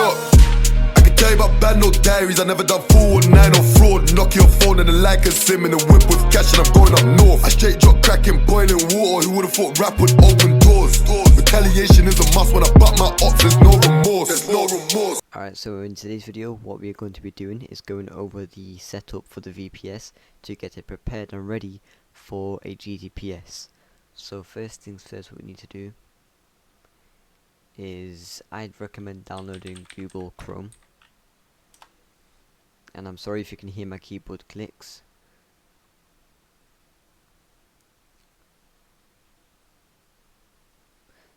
Look, I can tell you about bad no diaries. I never done 419 or fraud. Knock your phone and the like and sim in the whip with cash and I'm going up north. I straight drop cracking, boiling water. Who would've thought rap would open doors? Retaliation is a must when I butt my ops. There's no remorse. There's no remorse. Alright, so in today's video, what we're going to be doing is going over the setup for the VPS to get it prepared and ready for a GTPS. So first things first, what we need to do is I'd recommend downloading Google Chrome. And I'm sorry if you can hear my keyboard clicks.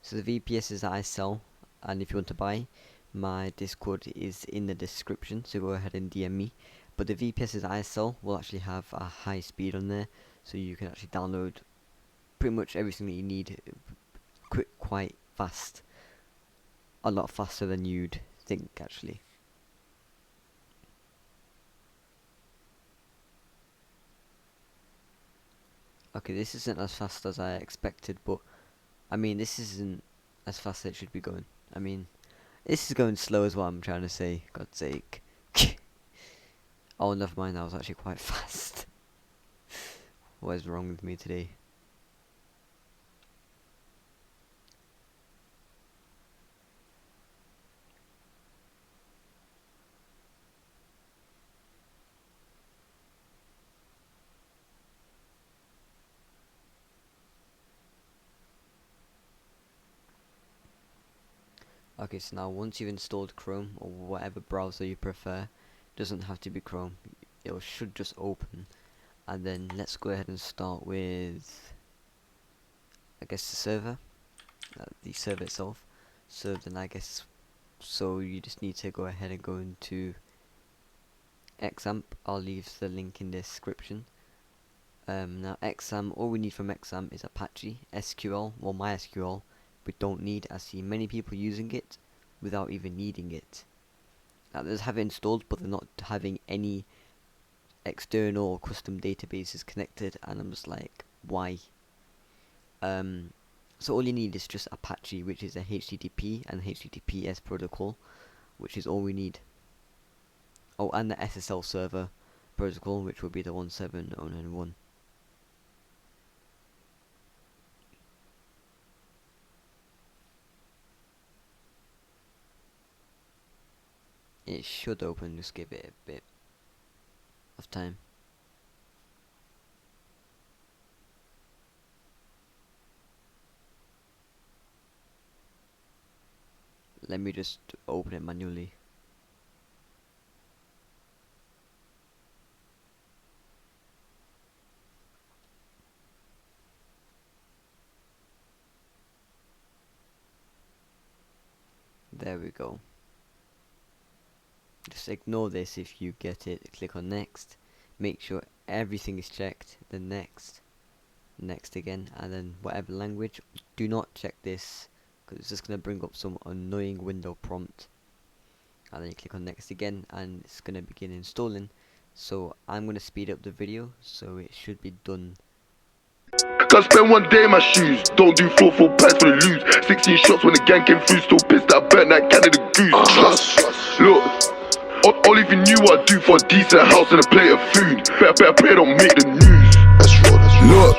So the VPSs that I sell, and if you want to buy, my Discord is in the description, so go ahead and DM me. But the VPSs I sell will actually have a high speed on there, so you can actually download pretty much everything that you need quite fast. A lot faster than you'd think, actually. Okay, this isn't as fast as I expected, but I mean, this isn't as fast as it should be going. I mean, this is going slow as what I'm trying to say, God's sake. Oh, never mind, that was actually quite fast. What is wrong with me today? Okay, so now once you've installed Chrome or whatever browser you prefer, doesn't have to be Chrome, it should just open. And then let's go ahead and start with, I guess, the server itself. So then I guess, so you just need to go ahead and go into XAMPP. I'll leave the link in the description. Now XAMPP, all we need from XAMPP is Apache, SQL, or MySQL. We don't need. I see many people using it without even needing it. Now they have it installed, but they're not having any external or custom databases connected, and I'm just like, why? So all you need is just Apache, which is a HTTP and HTTPS protocol, which is all we need. Oh, and the SSL server protocol, which will be the 17091. It should open, just give it a bit of time. Let me just open it manually. There we go. Just ignore this if you get it. Click on next. Make sure everything is checked. Then next. Next again. And then whatever language. Do not check this, because it's just going to bring up some annoying window prompt. And then you click on next again and it's going to begin installing. So I'm going to speed up the video so it should be done. Can't spend one day in my shoes. Don't do 4 pints for the lose. 16 shots when the gang came through. Still pissed that I burnt that Canada goose. Look, all if you knew what I'd do for a decent house and a plate of food. Better pray don't make the news. That's raw, Look,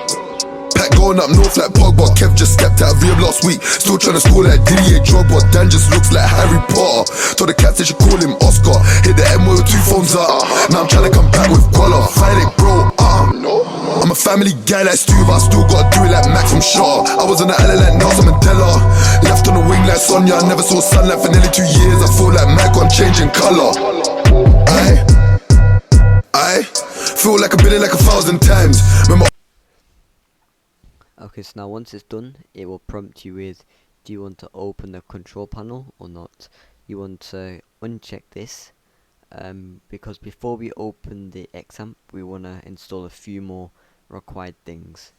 Pat going up north like Pogba. Kev just stepped out of rehab last week. Still trying to score like Didier Drogba. Dan just looks like Harry Potter. Told the cats they should call him Oscar. Hit the M with 2 phones up. Now I'm trying to come back with collar. Friday, bro, I'm a family guy like Stu, but I still gotta do it like Max from Shaw. I was on the island like Nelson Mandela. Left on the wing like Sonia. I never saw sunlight for nearly 2 years. I feel like Michael, I'm changing colour. I feel like I've been in like 1,000 times. Remember. Okay, so now once it's done, it will prompt you with, do you want to open the control panel or not? You want to uncheck this, because before we open the XAMPP, we want to install a few more required things.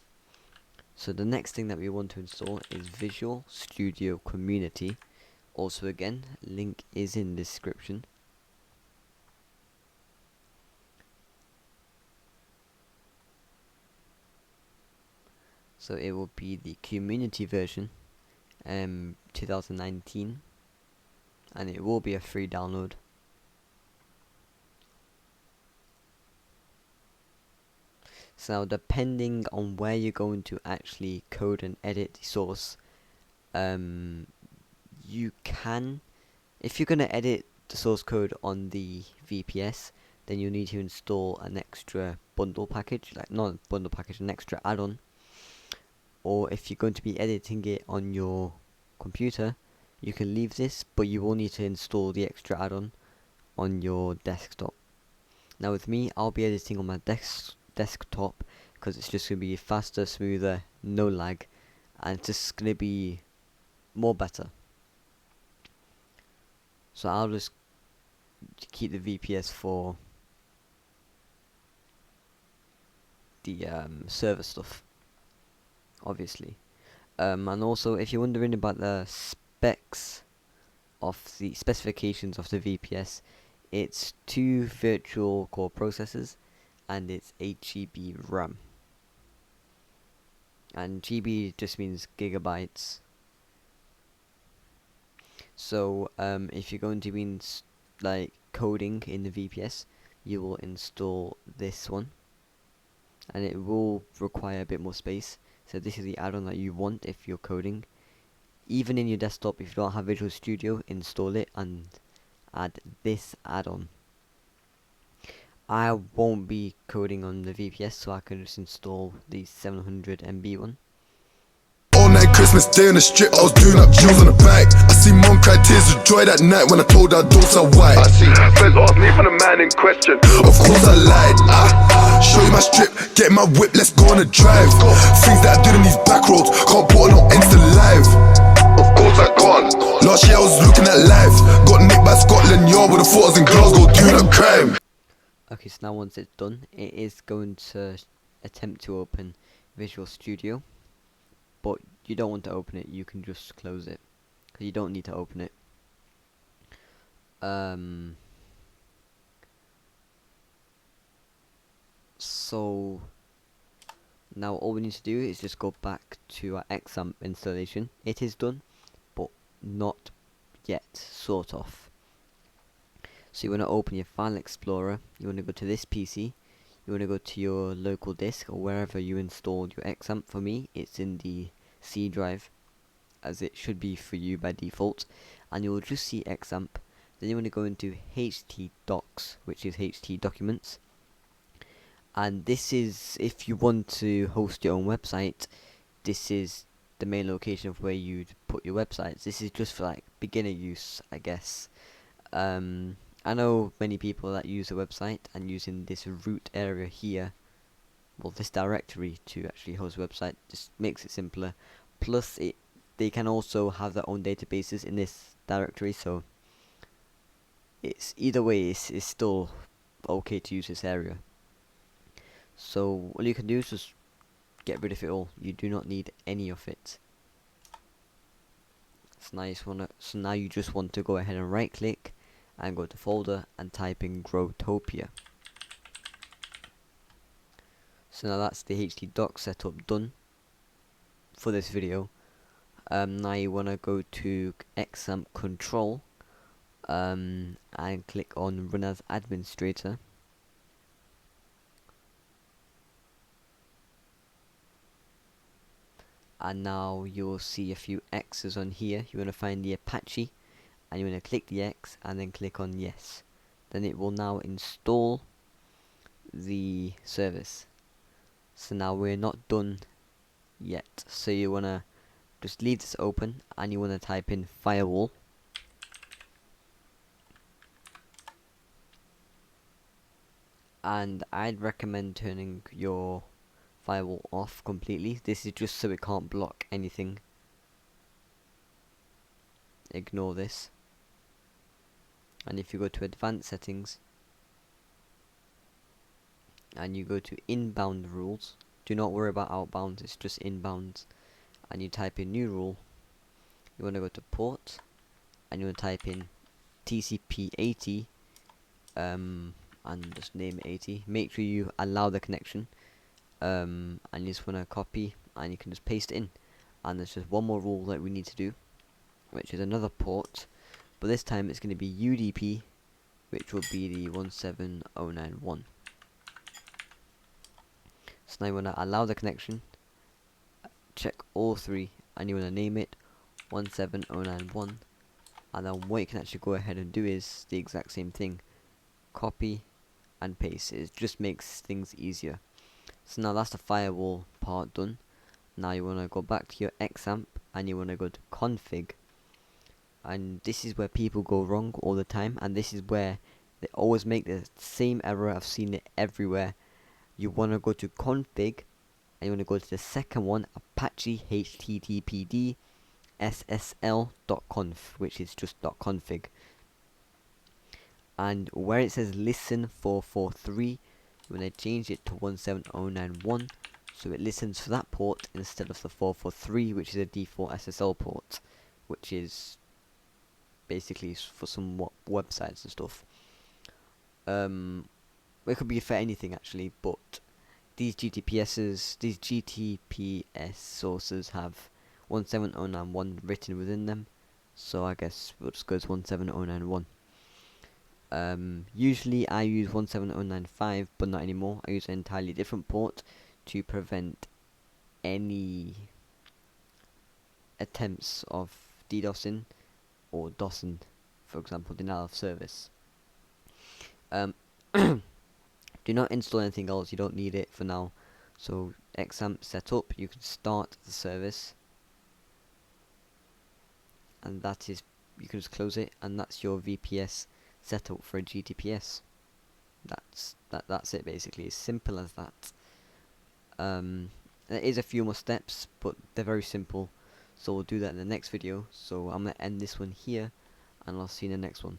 So the next thing that we want to install is Visual Studio Community. Also again, link is in the description. So it will be the community version, 2019. and it will be a free download. So depending on where you're going to actually code and edit the source, you can, if you're going to edit the source code on the VPS, then you need to install an extra bundle package, like not a bundle package, an extra add-on. Or if you're going to be editing it on your computer, you can leave this, but you will need to install the extra add-on on your desktop. Now with me, I'll be editing on my desktop because it's just going to be faster, smoother, no lag, and it's just going to be more better. So I'll just keep the VPS for the server stuff, obviously. And also, if you're wondering about the specs of the specifications of the VPS, it's 2 virtual core processors and it's 8 GB RAM. And GB just means gigabytes. So if you're going to be like coding in the VPS, you will install this one, and it will require a bit more space. So this is the add-on that you want if you're coding. Even in your desktop, if you don't have Visual Studio, install it and add this add-on. I won't be coding on the VPS, so I can just install the 700 MB one. All night Christmas day on the strip, I was doing up jewels on the bike. I see mom cry tears of joy that night when I told her don't sell white. I see friends ask me for the man in question. Of course I lied. Show you my strip, get my whip, let's go on a drive. Things that I did in these back roads, can't put on no Insta live. Of course I can't. Last year I was looking at life, got nicked by Scotland Yard with the photos in Glasgow doing a crime. Okay, so now once it's done, it is going to attempt to open Visual Studio, but you don't want to open it, you can just close it, because you don't need to open it. So now all we need to do is just go back to our XAMPP installation. It is done, but not yet, sort of. So you want to open your File Explorer, you want to go to this PC, you want to go to your local disk or wherever you installed your XAMPP. For me, it's in the C drive, as it should be for you by default, and you will just see XAMPP. Then you want to go into htdocs, which is HT documents, and this is if you want to host your own website. This is the main location of where you'd put your websites. This is just for like beginner use, I guess. I know many people that use a website and using this root area here, well, this directory to actually host a website, just makes it simpler. Plus, they can also have their own databases in this directory, so it's either way, it's still okay to use this area. So all you can do is just get rid of it all. You do not need any of it. So now you just want to go ahead and right click and go to folder and type in growtopia. So now that's the htdoc setup done for this video. Now you want to go to XAMPP control and click on run as administrator. And now you'll see a few X's on here. You want to find the Apache and you want to click the X and then click on yes. Then it will now install the service. So now we're not done yet, so you want to just leave this open and you want to type in firewall. And I'd recommend turning your firewall off completely. This is just so it can't block anything. Ignore this. And if you go to advanced settings and you go to inbound rules, do not worry about outbound, it's just inbound, and you type in new rule. You want to go to port and you want to type in TCP 80 and just name it 80. Make sure you allow the connection, and you just want to copy and you can just paste it in. And there's just one more rule that we need to do, which is another port, but this time it's going to be UDP, which will be the 17091. So now you want to allow the connection, check all three, and you want to name it 17091. And then what you can actually go ahead and do is the exact same thing, copy and paste. It just makes things easier. So now that's the firewall part done. Now you want to go back to your XAMPP and you want to go to config, and this is where people go wrong all the time, and this is where they always make the same error. I've seen it everywhere. You want to go to config and you want to go to the second one, Apache HTTPD ssl.conf, which is just .config, and where it says listen 443, when I change it to 17091, so it listens for that port instead of the 443, which is a default SSL port, which is basically for some websites and stuff. It could be for anything actually, but these GTPS sources have 17091 written within them, so I guess we'll just go to 17091. Usually I use 17095, but not anymore. I use an entirely different port to prevent any attempts of DDoSing or DOSing, for example, denial of service. Do not install anything else, you don't need it for now. So XAMPP set up, you can start the service, and that is, you can just close it, and that's your VPS setup for a GTPS. That's it basically, as simple as that. There is a few more steps, but they're very simple, so we'll do that in the next video. So I'm gonna end this one here, and I'll see you in the next one.